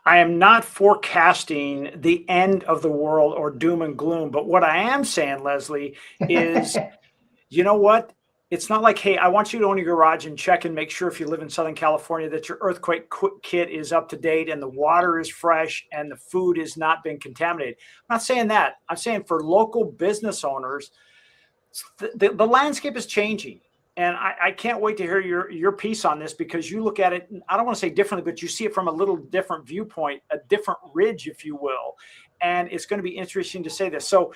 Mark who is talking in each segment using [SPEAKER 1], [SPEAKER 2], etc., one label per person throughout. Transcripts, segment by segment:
[SPEAKER 1] I am not forecasting the end of the world or doom and gloom, but what I am saying, Leslie, is you know what? It's not like, hey, I want you to own your garage and check and make sure if you live in Southern California that your earthquake kit is up to date and the water is fresh and the food has not been contaminated. I'm not saying that. I'm saying for local business owners, the landscape is changing. And I can't wait to hear your piece on this because you look at it, I don't want to say differently, but you see it from a little different viewpoint, a different ridge, if you will. And it's going to be interesting to say this. So,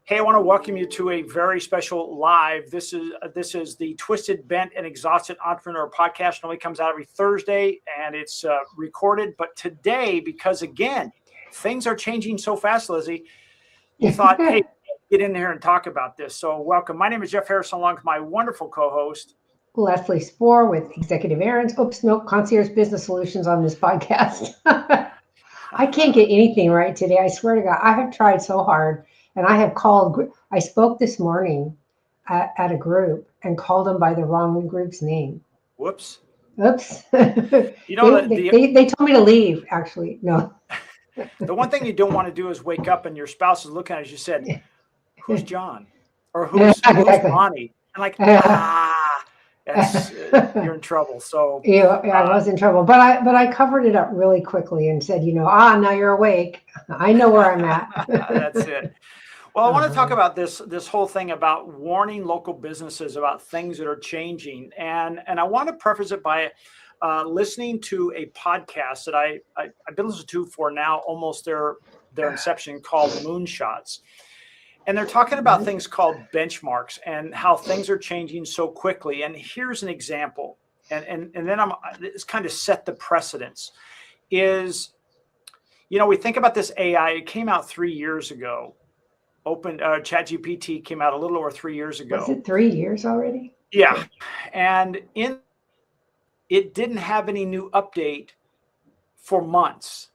[SPEAKER 1] hey, I want to welcome you to a very special live. This is the Twisted, Bent, and Exhausted Entrepreneur podcast. It only comes out every Thursday, and it's recorded. But today, because again, things are changing so fast, Lizzie, you thought, hey, get in here and talk about this. So welcome. My name is Jeff Harrison, along with my wonderful co-host,
[SPEAKER 2] Leslie Spohr with Executive Errands. Oops, no, Concierge Business Solutions on this podcast. I can't get anything right today. I swear to God, I have tried so hard. And I have called, I spoke this morning at a group and called them by the wrong group's name.
[SPEAKER 1] Whoops.
[SPEAKER 2] Oops.
[SPEAKER 1] You know,
[SPEAKER 2] they told me to leave, actually. No.
[SPEAKER 1] The one thing you don't want to do is wake up and your spouse is looking at you, you said, who's John? Or who's Bonnie? And like, you're in trouble. So
[SPEAKER 2] yeah, I was in trouble. But I covered it up really quickly and said, now you're awake. I know where I'm at.
[SPEAKER 1] That's it. Well, I want to talk about this whole thing about warning local businesses about things that are changing. And I want to preface it by listening to a podcast that I've been listening to for now almost their inception, called Moonshots. And they're talking about things called benchmarks and how things are changing so quickly. And here's an example. And then it's kind of set the precedence is, we think about this AI. It came out 3 years ago. ChatGPT came out a little over 3 years ago.
[SPEAKER 2] Was it 3 years already?
[SPEAKER 1] Yeah. And it didn't have any new update for months.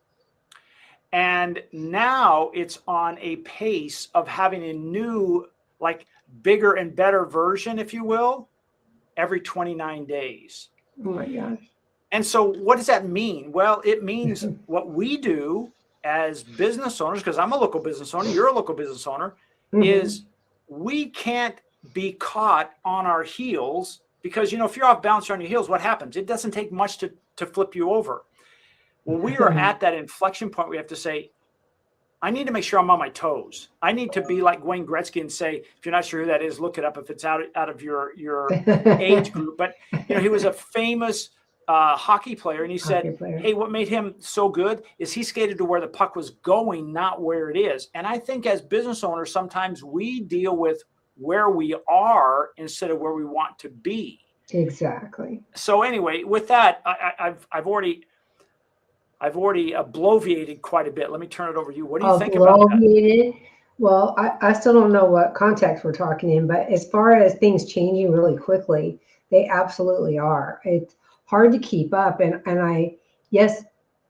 [SPEAKER 1] And now it's on a pace of having a new, like, bigger and better version, if you will, every 29 days.
[SPEAKER 2] Oh my gosh.
[SPEAKER 1] And so what does that mean? Well, it means what we do as business owners, because I'm a local business owner, you're a local business owner, is we can't be caught on our heels because, if you're off balance on your heels, what happens? It doesn't take much to flip you over. Well, we are at that inflection point. We have to say, I need to make sure I'm on my toes. I need to be like Wayne Gretzky and say, if you're not sure who that is, look it up if it's out of your age group. But, he was a famous hockey player. And he said, hey, what made him so good is he skated to where the puck was going, not where it is. And I think as business owners, sometimes we deal with where we are instead of where we want to be.
[SPEAKER 2] Exactly.
[SPEAKER 1] So anyway, with that, I've already bloviated quite a bit. Let me turn it over to you. What do you think about that?
[SPEAKER 2] Well, I still don't know what context we're talking in, but as far as things changing really quickly, they absolutely are. It's hard to keep up. Yesterday,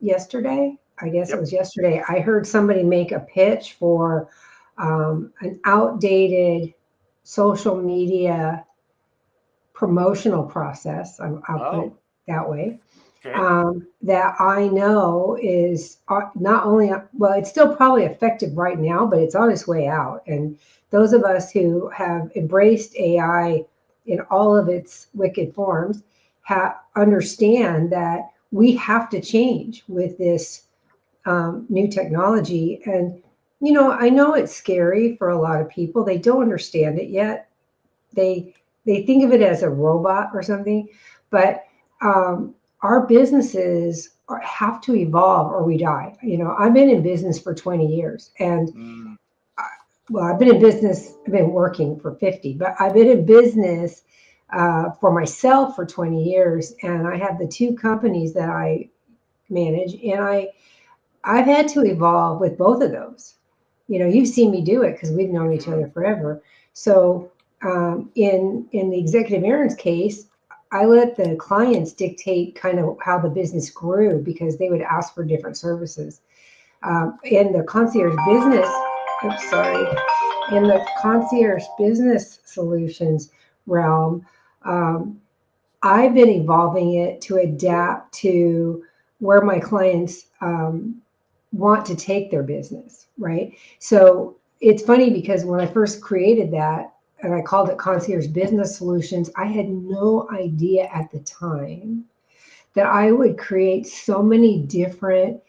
[SPEAKER 2] it was yesterday, I heard somebody make a pitch for an outdated social media promotional process. I'll put it that way. Okay. That I know is not only, it's still probably effective right now, but it's on its way out. And those of us who have embraced AI in all of its wicked forms understand that we have to change with this new technology. And, I know it's scary for a lot of people. They don't understand it yet. They think of it as a robot or something, but our businesses have to evolve or we die. I've been in business for 20 years and I've been working for 50, but I've been in business for myself for 20 years. And I have the two companies that I manage, and I've had to evolve with both of those. You've seen me do it because we've known each other forever. So in the Executive Errands case, I let the clients dictate kind of how the business grew because they would ask for different services. In the concierge business solutions realm, I've been evolving it to adapt to where my clients want to take their business, right? So it's funny because when I first created that and I called it Concierge Business Solutions, I had no idea at the time that I would create so many different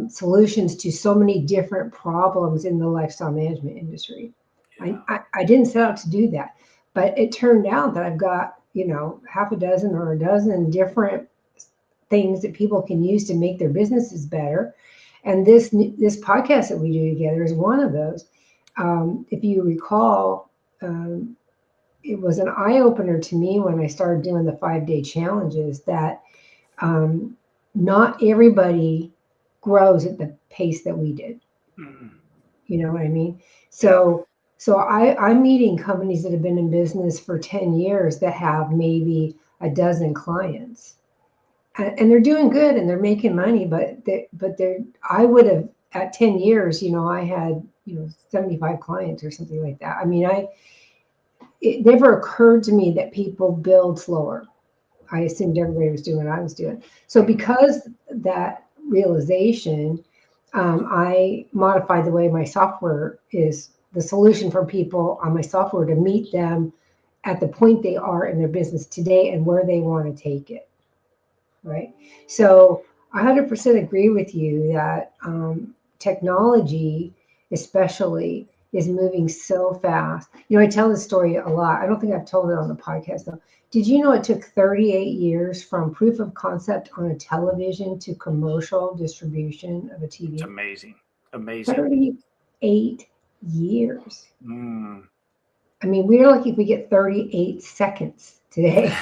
[SPEAKER 2] solutions to so many different problems in the lifestyle management industry.
[SPEAKER 1] Yeah.
[SPEAKER 2] I didn't set out to do that, but it turned out that I've got, half a dozen or a dozen different things that people can use to make their businesses better. And this podcast that we do together is one of those. If you recall, it was an eye opener to me when I started doing the 5-day challenges that not everybody grows at the pace that we did.
[SPEAKER 1] Mm.
[SPEAKER 2] You know what I mean? So I'm meeting companies that have been in business for 10 years that have maybe a dozen clients. And they're doing good and they're making money, but I would have at 10 years, I had, 75 clients or something like that. I mean, it never occurred to me that people build slower. I assumed everybody was doing what I was doing. So because that realization, I modified the way my software is the solution for people on my software to meet them at the point they are in their business today and where they want to take it. Right. So I 100% agree with you that technology, especially, is moving so fast. I tell this story a lot. I don't think I've told it on the podcast, though. Did you know it took 38 years from proof of concept on a television to commercial distribution of a TV?
[SPEAKER 1] It's amazing. Amazing.
[SPEAKER 2] 38 years.
[SPEAKER 1] Mm.
[SPEAKER 2] I mean, we're lucky if we get 38 seconds today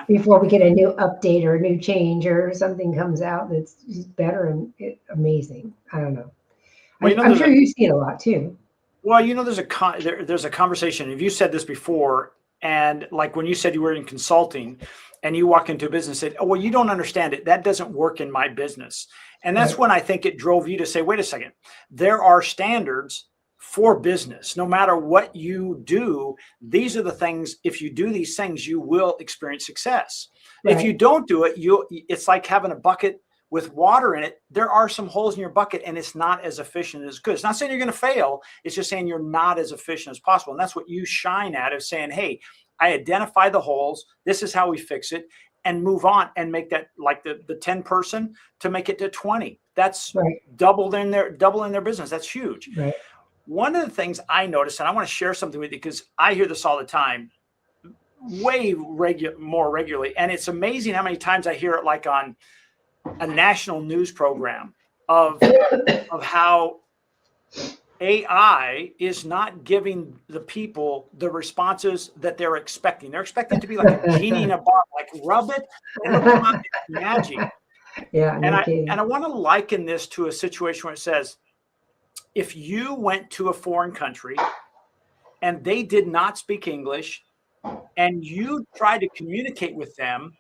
[SPEAKER 2] before we get a new update or a new change or something comes out that's just better and amazing. I don't know.
[SPEAKER 1] Well,
[SPEAKER 2] I'm sure you see it a lot too.
[SPEAKER 1] Well, there's a conversation. If you said this before, and like when you said you were in consulting and you walk into a business and said, oh, well, you don't understand it. That doesn't work in my business. And that's
[SPEAKER 2] Right.
[SPEAKER 1] when I think it drove you to say, wait a second, there are standards for business. No matter what you do, these are the things, if you do these things, you will experience success. If you
[SPEAKER 2] Right.
[SPEAKER 1] don't do it, it's like having a bucket with water in it. There are some holes in your bucket and it's not as efficient as good. It's not saying you're going to fail. It's just saying you're not as efficient as possible. And that's what you shine at, of saying, hey, I identify the holes. This is how we fix it, and move on and make that, like the 10 person, to make it to 20. That's
[SPEAKER 2] Right.
[SPEAKER 1] double in their business. That's huge.
[SPEAKER 2] Right.
[SPEAKER 1] One of the things I noticed, and I want to share something with you because I hear this all the time, more regularly. And it's amazing how many times I hear it, like on a national news program, of how AI is not giving the people the responses that they're expecting. They're expecting to be like a genie in a bottle, like rub it and it'll come out, it's magic.
[SPEAKER 2] Yeah. No kidding.
[SPEAKER 1] And I want to liken this to a situation where it says, if you went to a foreign country and they did not speak English and you tried to communicate with them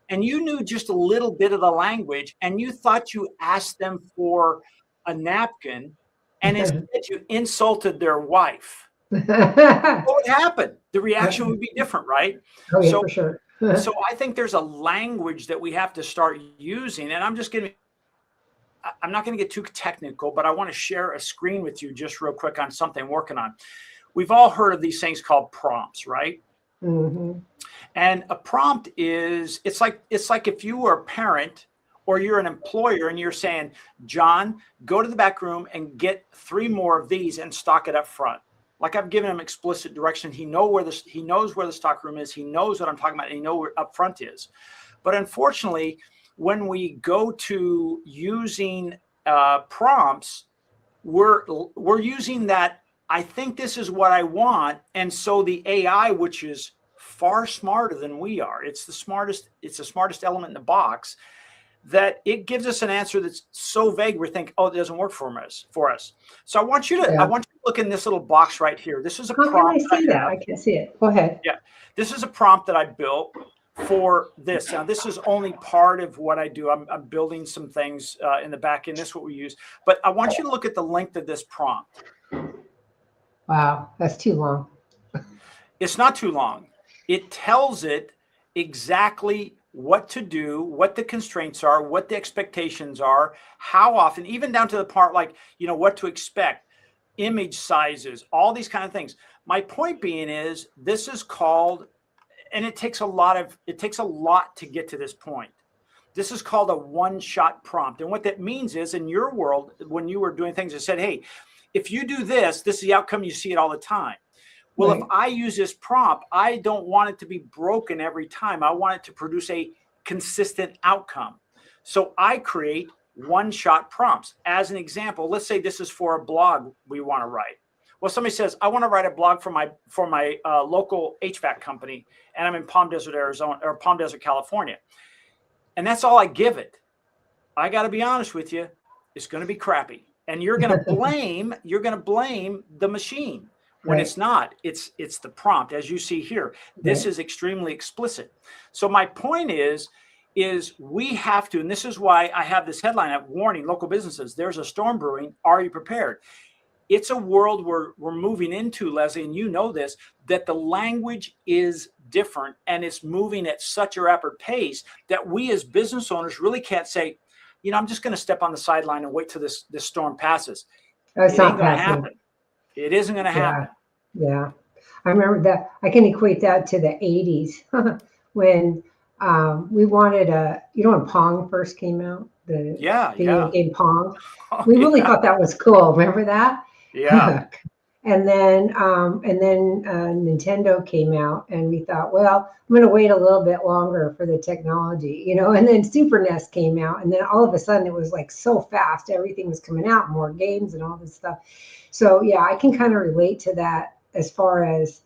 [SPEAKER 1] and you knew just a little bit of the language and you thought you asked them for a napkin and instead you insulted their wife, what would happen? The reaction would be different, right?
[SPEAKER 2] Oh, yeah,
[SPEAKER 1] So,
[SPEAKER 2] for sure.
[SPEAKER 1] so I think there's a language that we have to start using. And I'm not going to get too technical, but I want to share a screen with you just real quick on something I'm working on. We've all heard of these things called prompts, right?
[SPEAKER 2] Mm-hmm.
[SPEAKER 1] And a prompt is, it's like if you were a parent or you're an employer and you're saying, John, go to the back room and get 3 more of these and stock it up front. Like, I've given him explicit direction. He knows where the stock room is. He knows what I'm talking about. And he knows where up front is. But unfortunately, when we go to using prompts, we're using that, I think this is what I want. And so the AI, which is far smarter than we are, it's the smartest element in the box, that it gives us an answer that's so vague we think, oh, it doesn't work for us. So I want you to look in this little box right here. This is a prompt.
[SPEAKER 2] How can I see that? I can see it. Go ahead.
[SPEAKER 1] Yeah, this is a prompt that I built for this. Now, this is only part of what I do. I'm building some things in the back end. This is what we use. But I want you to look at the length of this prompt.
[SPEAKER 2] Wow, that's too long.
[SPEAKER 1] It's not too long. It tells it exactly what to do, what the constraints are, what the expectations are, how often, even down to the part like, what to expect, image sizes, all these kind of things. My point being is this is called, and it takes a lot to get to this point. This is called a one-shot prompt. And what that means is, in your world, when you were doing things, it said, hey, if you do this, this is the outcome. You see it all the time. Well, right. If I use this prompt, I don't want it to be broken every time. I want it to produce a consistent outcome. So I create one-shot prompts. As an example, let's say this is for a blog we want to write. Well, somebody says, I want to write a blog for my local HVAC company, and I'm in Palm Desert, Arizona, or Palm Desert, California. And that's all I give it. I got to be honest with you, it's going to be crappy. And you're going to blame the machine when it's not. It's the prompt, as you see here. This is extremely explicit. So my point is we have to, and this is why I have this headline of warning local businesses, there's a storm brewing. Are you prepared? It's a world we're moving into, Leslie, and you know this, that the language is different and it's moving at such a rapid pace that we as business owners really can't say, I'm just going to step on the sideline and wait till this storm passes.
[SPEAKER 2] It's not going to happen.
[SPEAKER 1] It isn't going to happen.
[SPEAKER 2] Yeah. I remember that. I can equate that to the 80s when we wanted when Pong first came out, the video game Pong. We really thought that was cool. Remember that?
[SPEAKER 1] Yeah.
[SPEAKER 2] And then Nintendo came out, and we thought, well, I'm going to wait a little bit longer for the technology, and then Super NES came out, and then all of a sudden it was like so fast, everything was coming out, more games and all this stuff. So yeah, I can kind of relate to that as far as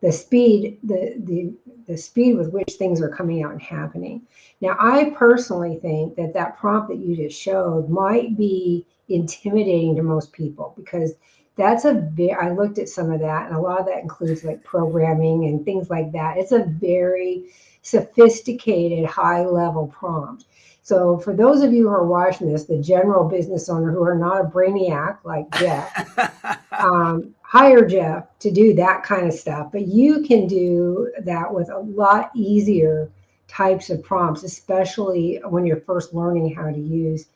[SPEAKER 2] the speed, the speed with which things are coming out and happening. Now, I personally think that prompt that you just showed might be intimidating to most people, because I looked at some of that, and a lot of that includes like programming and things like that. It's a very sophisticated, high level prompt. So for those of you who are watching this, the general business owner who are not a brainiac like Jeff, hire Jeff to do that kind of stuff. But you can do that with a lot easier types of prompts, especially when you're first learning how to use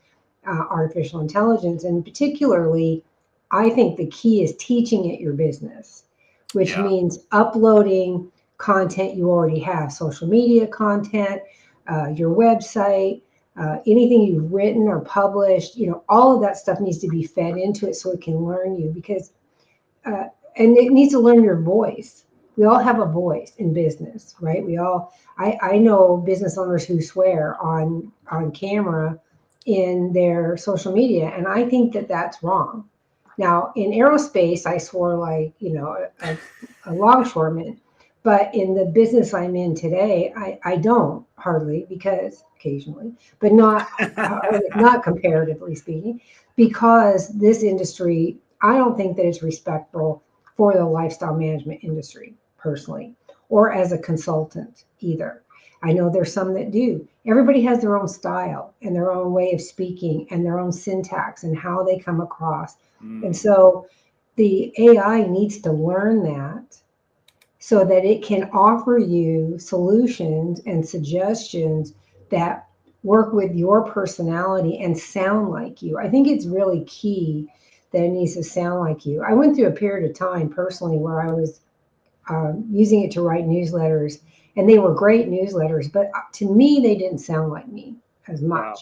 [SPEAKER 2] artificial intelligence. And particularly, I think the key is teaching it your business, which means uploading content you already have, social media content, your website, anything you've written or published, all of that stuff needs to be fed into it so it can learn you, because, and it needs to learn your voice. We all have a voice in business, right? I know business owners who swear on camera in their social media, and I think that that's wrong. Now, in aerospace, I swore like, a longshoreman, but in the business I'm in today, I don't hardly, because occasionally, but not comparatively speaking, because this industry, I don't think that it's respectful for the lifestyle management industry personally, or as a consultant either. I know there's some that do. Everybody has their own style and their own way of speaking and their own syntax and how they come across. And so the AI needs to learn that so that it can offer you solutions and suggestions that work with your personality and sound like you. I think it's really key that it needs to sound like you. I went through a period of time personally where I was using it to write newsletters, and they were great newsletters, but to me, they didn't sound like me as much.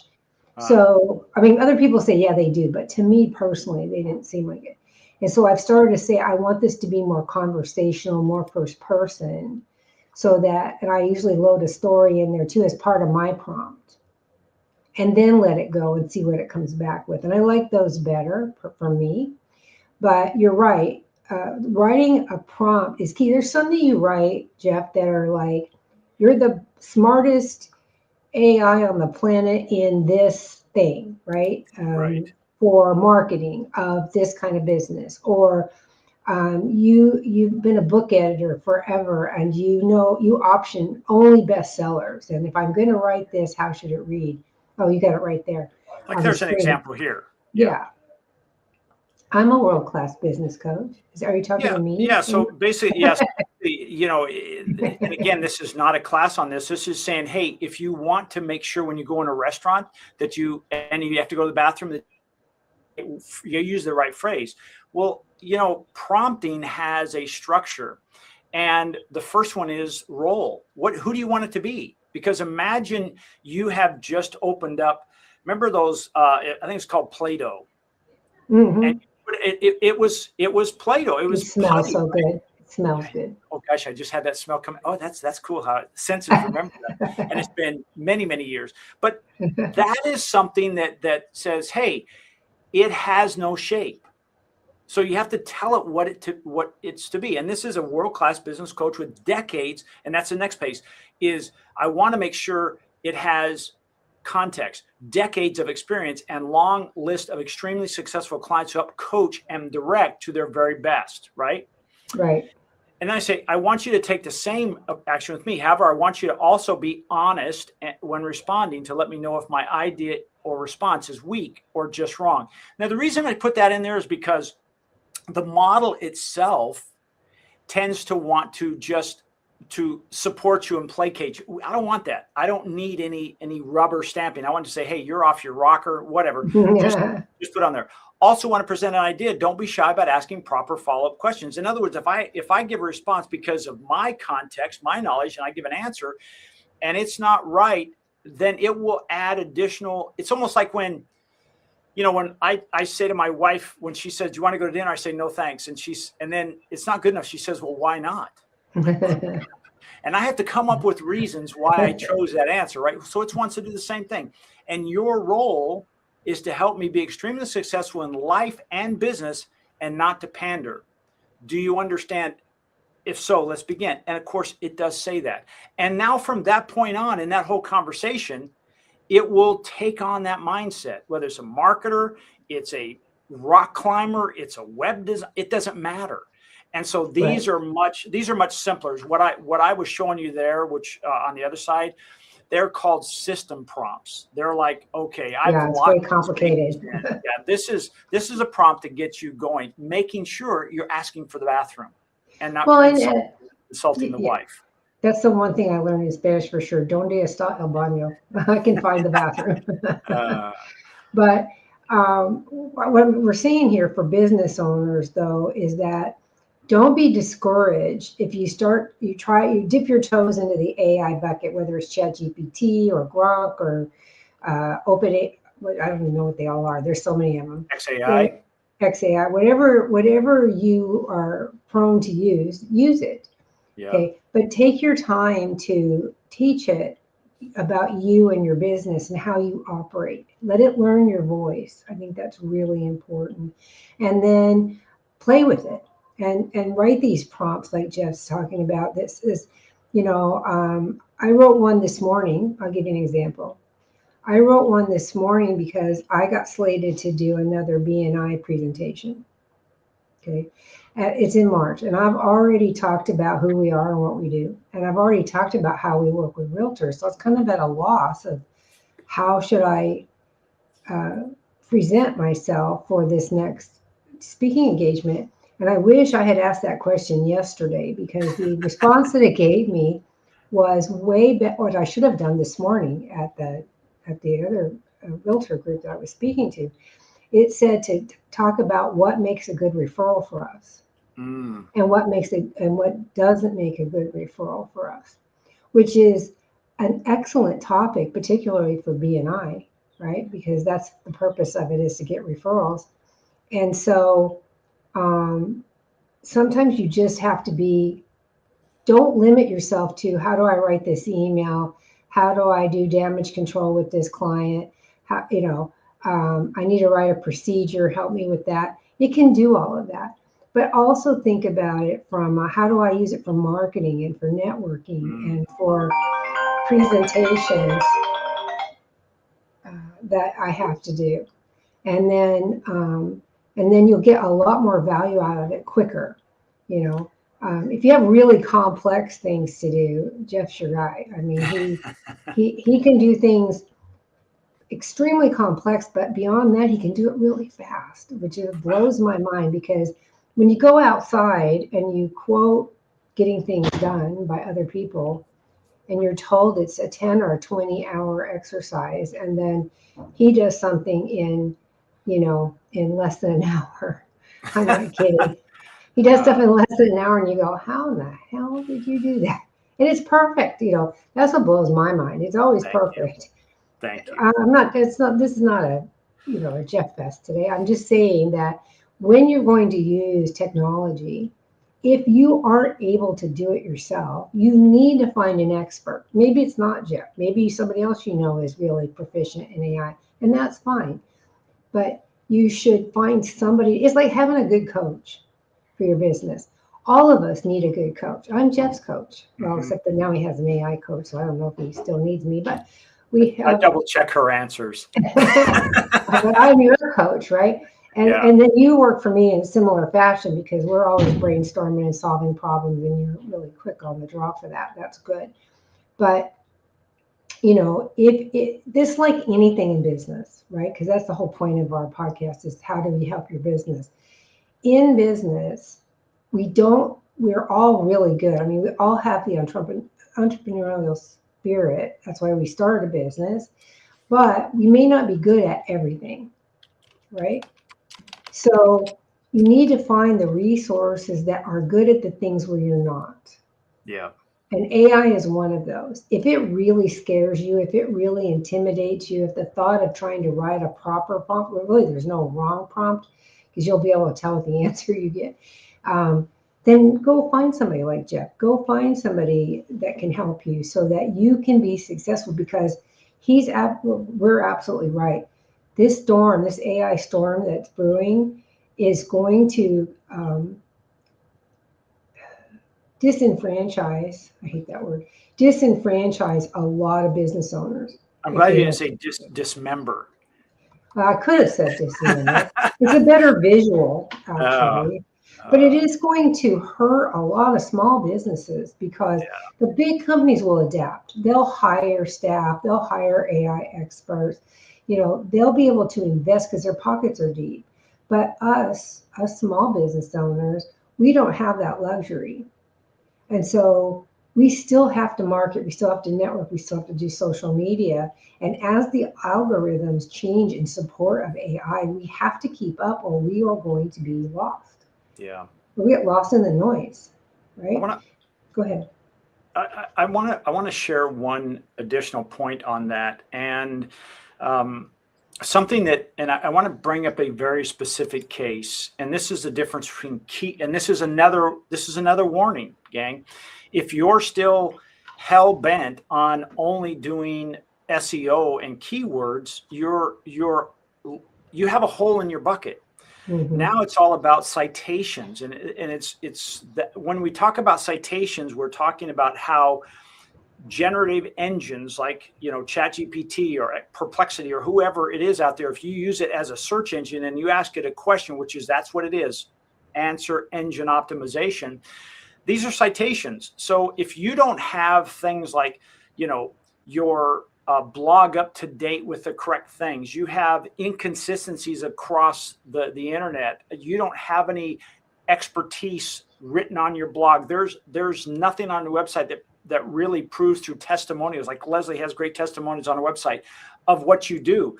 [SPEAKER 2] Wow. So, I mean, other people say, yeah, they do, but to me personally, they didn't seem like it. And so I've started to say, I want this to be more conversational, more first person, so that, and I usually load a story in there too as part of my prompt, and then let it go and see what it comes back with. And I like those better for me. But you're right. Writing a prompt is key. There's some that you write, Jeff, that are like, you're the smartest AI on the planet in this thing, right?
[SPEAKER 1] Right.
[SPEAKER 2] For marketing of this kind of business, or you've been a book editor forever, and you option only bestsellers. And if I'm going to write this, how should it read? Oh, you got it right there.
[SPEAKER 1] Like there's an example here.
[SPEAKER 2] Yeah. I'm a world-class business coach. Are you talking to me?
[SPEAKER 1] Yeah. So basically, yes. and again, this is not a class on this. This is saying, hey, if you want to make sure when you go in a restaurant that you have to go to the bathroom, that you use the right phrase. Well, prompting has a structure. And the first one is role. Who do you want it to be? Because imagine you have just opened up. Remember those? I think it's called Play-Doh.
[SPEAKER 2] Mm-hmm.
[SPEAKER 1] And it was Play-Doh. It was
[SPEAKER 2] smells
[SPEAKER 1] putty,
[SPEAKER 2] so
[SPEAKER 1] right?
[SPEAKER 2] good. It smells good.
[SPEAKER 1] Oh gosh, I just had that smell coming. Oh, that's cool how senses remember that. And it's been many, many years. But that is something that says, hey, it has no shape. So you have to tell it what it's to be. And this is a world-class business coach with decades. And that's the next page is I want to make sure it has context, decades of experience, and long list of extremely successful clients who help coach and direct to their very best, right?
[SPEAKER 2] Right.
[SPEAKER 1] And then I say, I want you to take the same action with me. However, I want you to also be honest when responding to let me know if my idea or response is weak or just wrong. Now, the reason I put that in there is because the model itself tends to want to support you and placate you. I don't want that. I don't need any rubber stamping. I want to say, hey, you're off your rocker, whatever. Just put on there. Also want to present an idea. Don't be shy about asking proper follow-up questions. In other words, if I give a response because of my context, my knowledge, and I give an answer and it's not right, then it will add additional. It's almost like when I say to my wife, when she says, do you want to go to dinner? I say, no, thanks. And then it's not good enough. She says, well, why not? And I have to come up with reasons why I chose that answer, right? So it wants to do the same thing. And your role is to help me be extremely successful in life and business and not to pander. Do you understand? If so, let's begin. And of course, it does say that. And now from that point on in that whole conversation, it will take on that mindset, whether it's a marketer, it's a rock climber, it's a web designer, it doesn't matter. And so these are much simpler. What I was showing you there, which on the other side, they're called system prompts. They're like, okay,
[SPEAKER 2] it's very complicated.
[SPEAKER 1] Yeah, this is a prompt to get you going, making sure you're asking for the bathroom and not insulting the wife.
[SPEAKER 2] That's the one thing I learned in Spanish for sure. Donde está el baño? I can find the bathroom. But what we're seeing here for business owners, though, is that don't be discouraged if you dip your toes into the AI bucket, whether it's ChatGPT or Grok or OpenAI. I don't even know what they all are. There's so many of them. XAI, whatever you are prone to use it. Yeah. Okay, but take your time to teach it about you and your business and how you operate. Let it learn your voice. I think that's really important. And then play with it and write these prompts like Jeff's talking about. This is, I wrote one this morning. I'll give you an example. I wrote one this morning because I got slated to do another BNI presentation. Okay. It's in March, and I've already talked about who we are and what we do. And I've already talked about how we work with realtors. So it's kind of at a loss of how should I present myself for this next speaking engagement. And I wish I had asked that question yesterday because the response that it gave me was way better. What I should have done this morning at the other realtor group that I was speaking to. It said to talk about what makes a good referral for us and what doesn't make a good referral for us, which is an excellent topic, particularly for BNI, right? Because that's the purpose of it, is to get referrals. And so sometimes you just have to don't limit yourself to how do I write this email? How do I do damage control with this client? I need to write a procedure, help me with that. It can do all of that. But also think about it from how do I use it for marketing and for networking and for presentations that I have to do. And then you'll get a lot more value out of it quicker. If you have really complex things to do, Jeff's your guy. I mean, he can do things extremely complex, but beyond that, he can do it really fast, which blows my mind because when you go outside and you quote getting things done by other people, and you're told it's a 10 or 20 hour exercise, and then he does something in less than an hour. I'm not kidding. He does stuff in less than an hour, and you go, how in the hell did you do that? And it's perfect. That's what blows my mind. It's always
[SPEAKER 1] Thank you.
[SPEAKER 2] perfect.
[SPEAKER 1] Thank you.
[SPEAKER 2] I'm not, it's not, this is not a Jeff Fest today. I'm just saying that when you're going to use technology, if you aren't able to do it yourself, you need to find an expert. Maybe it's not Jeff. Maybe somebody else is really proficient in AI, and that's fine. But you should find somebody. It's like having a good coach for your business. All of us need a good coach. I'm Jeff's coach. Well, except that now he has an AI coach, so I don't know if he still needs me, but we
[SPEAKER 1] I
[SPEAKER 2] have.
[SPEAKER 1] double check her answers.
[SPEAKER 2] But I'm your coach, right? And then you work for me in similar fashion, because we're always brainstorming and solving problems, and you're really quick on the draw for that. That's good. But if this, like anything in business, right? Because that's the whole point of our podcast, is how do we help your business? In business, we're all really good. I mean, we all have the entrepreneurial spirit. That's why we started a business, but we may not be good at everything, right? So you need to find the resources that are good at the things where you're not.
[SPEAKER 1] Yeah.
[SPEAKER 2] And AI is one of those. If it really scares you, if it really intimidates you, if the thought of trying to write a proper prompt, well, really there's no wrong prompt, because you'll be able to tell what the answer you get, then go find somebody like Jeff. Go find somebody that can help you so that you can be successful, because we're absolutely right. This storm, this AI storm that's brewing, is going to disenfranchise, I hate that word, disenfranchise a lot of business owners.
[SPEAKER 1] I'm glad you didn't say dismember.
[SPEAKER 2] I could have said dismember. It's a better visual, actually. But it is going to hurt a lot of small businesses, because the big companies will adapt. They'll hire staff, they'll hire AI experts. They'll be able to invest because their pockets are deep. But us small business owners, we don't have that luxury. And so we still have to market, we still have to network, we still have to do social media. And as the algorithms change in support of AI, we have to keep up, or we are going to be lost.
[SPEAKER 1] Yeah.
[SPEAKER 2] We get lost in the noise, right? Go ahead.
[SPEAKER 1] I want to share one additional point on that, and something that, and I want to bring up a very specific case, and this is the difference between and this is another warning, gang. If you're still hell bent on only doing SEO and keywords, you have a hole in your bucket. Mm-hmm. Now it's all about citations, and it's that when we talk about citations, we're talking about how generative engines like ChatGPT or Perplexity or whoever it is out there, if you use it as a search engine and you ask it a question, that's what it is, answer engine optimization. These are citations. So if you don't have things like your blog up to date with the correct things, you have inconsistencies across the internet, you don't have any expertise written on your blog, there's nothing on the website that really proves through testimonials, like Leslie has great testimonials on her website of what you do,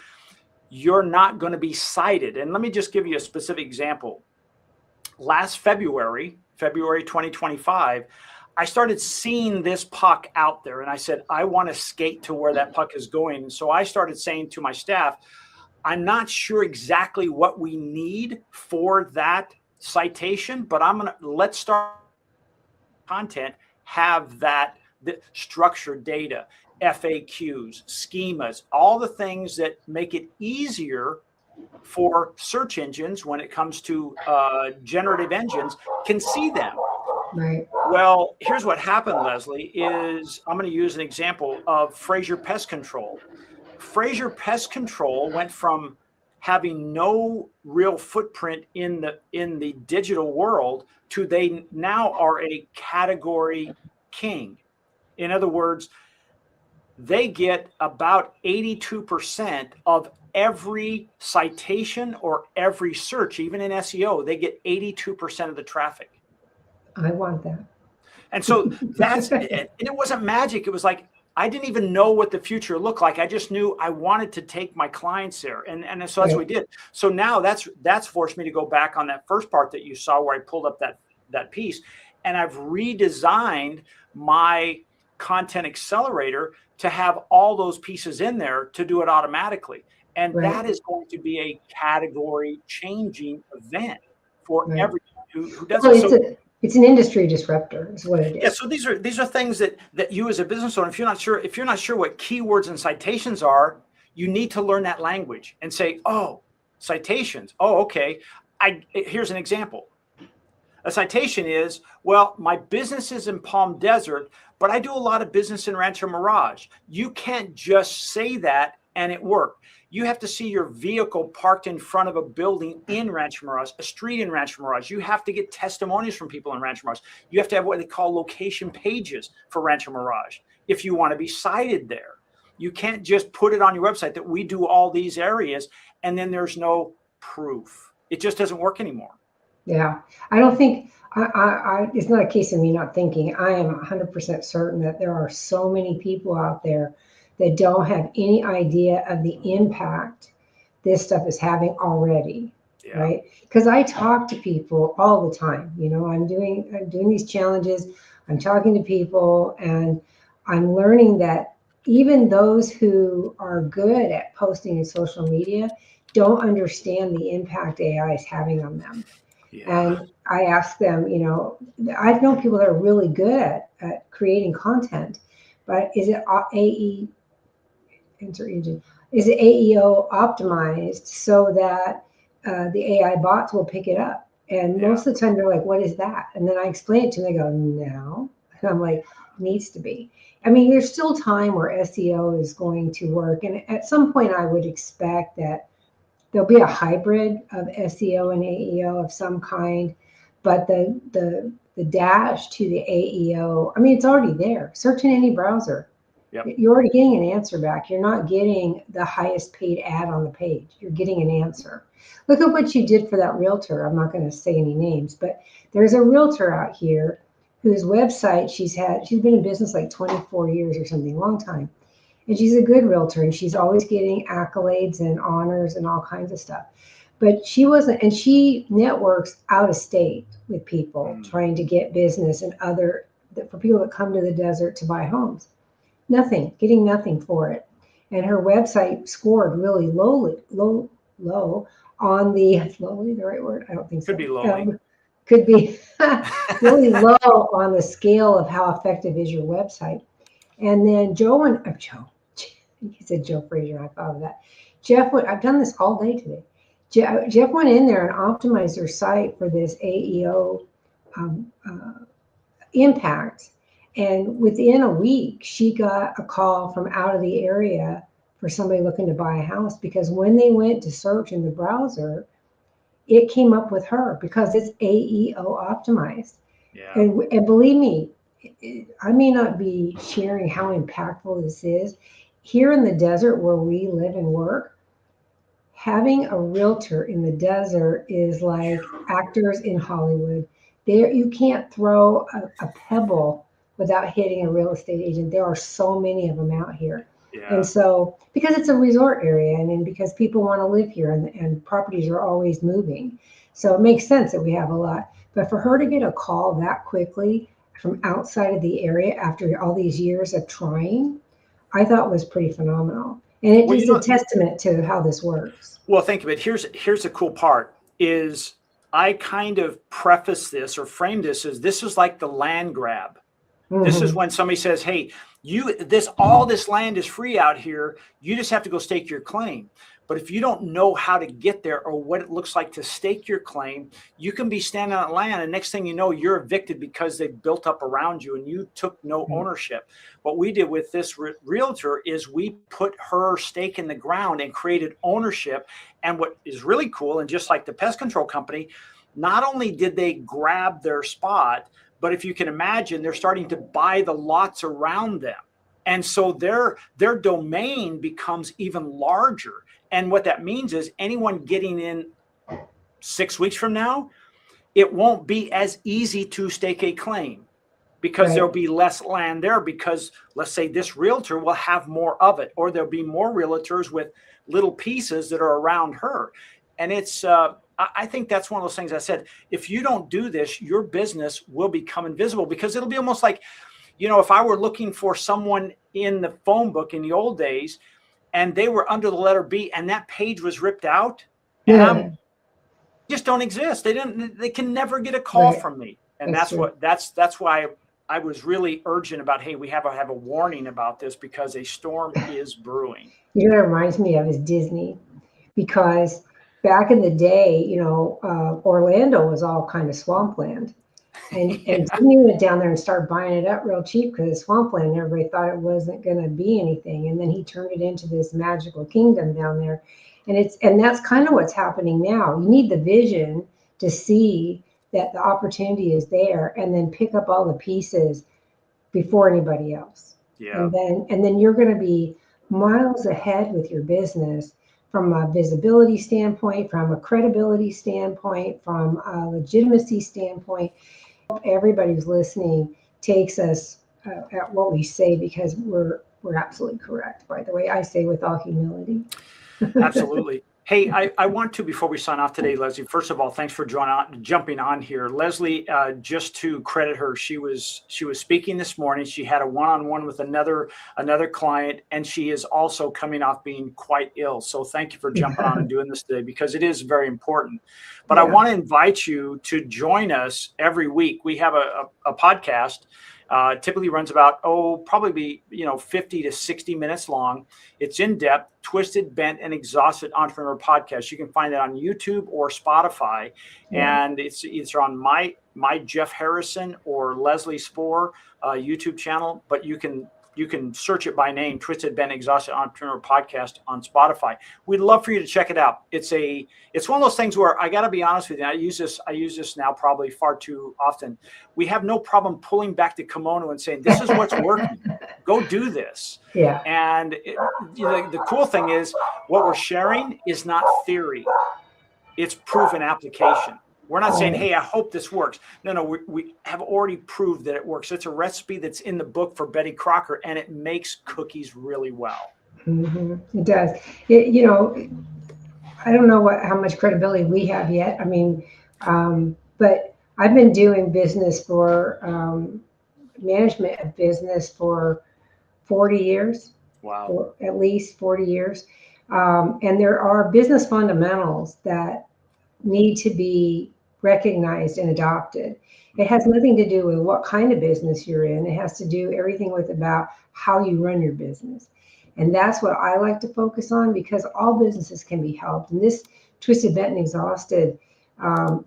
[SPEAKER 1] you're not going to be cited. And let me just give you a specific example. Last February 2025, I started seeing this puck out there, and I said, I want to skate to where that puck is going. And so I started saying to my staff, I'm not sure exactly what we need for that citation, but let's start content, have the structured data, FAQs, schemas, all the things that make it easier for search engines when it comes to generative engines can see them.
[SPEAKER 2] Right.
[SPEAKER 1] Well, here's what happened, Leslie, is I'm going to use an example of Fraser Pest Control. Fraser Pest Control went from having no real footprint in the digital world to they now are a category king. In other words, they get about 82% of every citation or every search, even in SEO, they get 82% of the traffic.
[SPEAKER 2] I want that.
[SPEAKER 1] And so and it wasn't magic. It was like, I didn't even know what the future looked like. I just knew I wanted to take my clients there. And so that's what we did. So now that's forced me to go back on that first part that you saw where I pulled up that piece. And I've redesigned my content accelerator to have all those pieces in there to do it automatically. And that is going to be a category changing event for everyone who does it.
[SPEAKER 2] It's an industry disruptor is what it is.
[SPEAKER 1] Yeah, so these are things that you as a business owner, if you're not sure what keywords and citations are, you need to learn that language and say, oh, citations. Oh, okay. Here's an example. A citation is, well, my business is in Palm Desert, but I do a lot of business in Rancho Mirage. You can't just say that and it work. You have to see your vehicle parked in front of a building in Rancho Mirage, a street in Rancho Mirage. You have to get testimonies from people in Rancho Mirage. You have to have what they call location pages for Rancho Mirage if you want to be cited there. You can't just put it on your website that we do all these areas and then there's no proof. It just doesn't work anymore.
[SPEAKER 2] Yeah, I don't think it's not a case of me not thinking. I am 100% certain that there are so many people out there that don't have any idea of the impact this stuff is having already, right? Because I talk to people all the time. You know, I'm doing these challenges. I'm talking to people, and I'm learning that even those who are good at posting in social media don't understand the impact AI is having on them. Yeah. And I ask them, you know, I've known people that are really good at creating content, but is it is it AEO optimized so that the AI bots will pick it up? And most of the time they're like, what is that? And then I explain it to them, they go, no. And I'm like, needs to be. I mean, there's still time where SEO is going to work. And at some point I would expect that there'll be a hybrid of SEO and AEO of some kind, but the dash to the AEO, I mean, it's already there. Search in any browser. Yep. You're already getting an answer back. You're not getting the highest paid ad on the page. You're getting an answer. Look at what you did for that realtor. I'm not going to say any names, but there's a realtor out here whose website she's been in business like 24 years or something, long time. And she's a good realtor, and she's always getting accolades and honors and all kinds of stuff. But she wasn't, and she networks out of state with people trying to get business and for people that come to the desert to buy homes. Getting nothing for it. And her website scored really low on the, lowly the right word? I don't think so.
[SPEAKER 1] Could be lowly.
[SPEAKER 2] Could be really low on the scale of how effective is your website. And then he said Joe Frazier, I thought of that. I've done this all day today. Jeff went in there and optimized her site for this AEO impact. And within a week, she got a call from out of the area for somebody looking to buy a house, because when they went to search in the browser, it came up with her because it's AEO optimized. Yeah. And believe me, I may not be sharing how impactful this is. Here in the desert where we live and work, having a realtor in the desert is like actors in Hollywood. There, you can't throw a pebble without hitting a real estate agent. There are so many of them out here. Yeah. And so, because it's a resort area, and because people want to live here, and properties are always moving. So it makes sense that we have a lot. But for her to get a call that quickly from outside of the area after all these years of trying, I thought was pretty phenomenal. And it is a testament to how this works.
[SPEAKER 1] Well, thank you. But here's the cool part is I kind of preface this or frame this as this is like the land grab. Mm-hmm. This is when somebody says, hey, all this land is free out here. You just have to go stake your claim. But if you don't know how to get there or what it looks like to stake your claim, you can be standing on land, and next thing you know, you're evicted because they built up around you and you took no ownership. What we did with this realtor is we put her stake in the ground and created ownership. And what is really cool, and just like the pest control company, not only did they grab their spot, but if you can imagine, they're starting to buy the lots around them. And so their domain becomes even larger. And what that means is anyone getting in 6 weeks from now, it won't be as easy to stake a claim because there'll be less land there, because let's say this realtor will have more of it, or there'll be more realtors with little pieces that are around her. And it's, I think that's one of those things I said, if you don't do this, your business will become invisible, because it'll be almost like, if I were looking for someone in the phone book in the old days and they were under the letter B and that page was ripped out, and I'm just don't exist. They can never get a call from me. And that's why I was really urgent about, hey, we have a warning about this, because a storm is brewing.
[SPEAKER 2] You know what it reminds me of is Disney, because back in the day, Orlando was all kind of swampland. And Disney went down there and started buying it up real cheap because it's swampland, and everybody thought it wasn't going to be anything. And then he turned it into this magical kingdom down there. And that's kind of what's happening now. You need the vision to see that the opportunity is there, and then pick up all the pieces before anybody else.
[SPEAKER 1] Yeah.
[SPEAKER 2] And then you're going to be miles ahead with your business, from a visibility standpoint, from a credibility standpoint, from a legitimacy standpoint. Everybody who's listening takes us at what we say, because we're absolutely correct, by the way. I say with all humility.
[SPEAKER 1] Absolutely. Hey, I want to, before we sign off today, Leslie, first of all, thanks for jumping on here. Leslie, just to credit her, she was speaking this morning. She had a one-on-one with another client, and she is also coming off being quite ill. So thank you for jumping on and doing this today, because it is very important. But I want to invite you to join us every week. We have a podcast. Typically runs about, probably 50 to 60 minutes long. It's in depth, Twisted, Bent, and Exhausted Entrepreneur Podcast. You can find it on YouTube or Spotify. And it's either on my Jeff Harrison or Leslie Spohr YouTube channel, but you can search it by name, Twisted, Bent, Exhausted Entrepreneur Podcast on Spotify. We'd love for you to check it out. It's one of those things where I got to be honest with you. I use this now probably far too often. We have no problem pulling back the kimono and saying, this is what's working. Go do this.
[SPEAKER 2] Yeah.
[SPEAKER 1] And the cool thing is, what we're sharing is not theory. It's proven application. We're not saying, hey, I hope this works. No, we have already proved that it works. It's a recipe that's in the book for Betty Crocker, and it makes cookies really well.
[SPEAKER 2] Mm-hmm. It does. I don't know how much credibility we have yet. I mean, but I've been doing business for management of business for 40 years.
[SPEAKER 1] Wow.
[SPEAKER 2] Or at least 40 years. And there are business fundamentals that need to be recognized and adopted. It has nothing to do with what kind of business you're in. It has to do everything about how you run your business. And that's what I like to focus on, because all businesses can be helped. And this Twisted, Bent, and Exhausted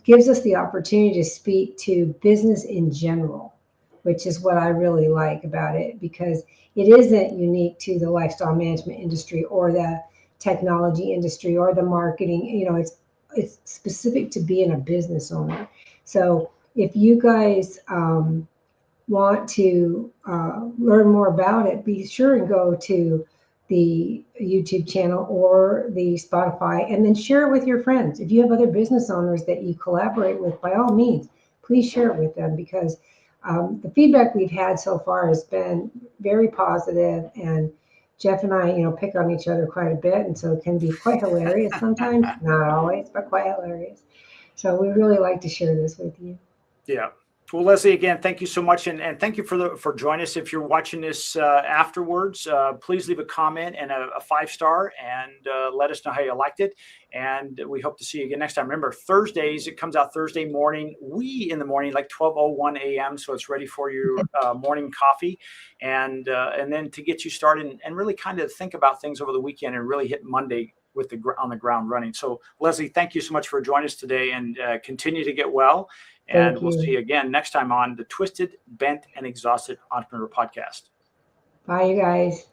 [SPEAKER 2] gives us the opportunity to speak to business in general, which is what I really like about it, because it isn't unique to the lifestyle management industry or the technology industry or the marketing. It's specific to being a business owner. So if you guys want to learn more about it, be sure and go to the YouTube channel or the Spotify, and then share it with your friends. If you have other business owners that you collaborate with, by all means, please share it with them, because the feedback we've had so far has been very positive, and Jeff and I, pick on each other quite a bit, and so it can be quite hilarious sometimes. Not always, but quite hilarious. So we really like to share this with you.
[SPEAKER 1] Yeah. Well, Leslie, again, thank you so much, and thank you for joining us. If you're watching this afterwards, please leave a comment and a 5-star, and let us know how you liked it. And we hope to see you again next time. Remember, Thursdays, it comes out Thursday morning, in the morning, like 12:01 a.m. So it's ready for your morning coffee, and then to get you started and really kind of think about things over the weekend and really hit Monday on the ground running. So, Leslie, thank you so much for joining us today, and continue to get well. And we'll see you again next time on the Twisted, Bent, and Exhausted Entrepreneur Podcast.
[SPEAKER 2] Bye, you guys.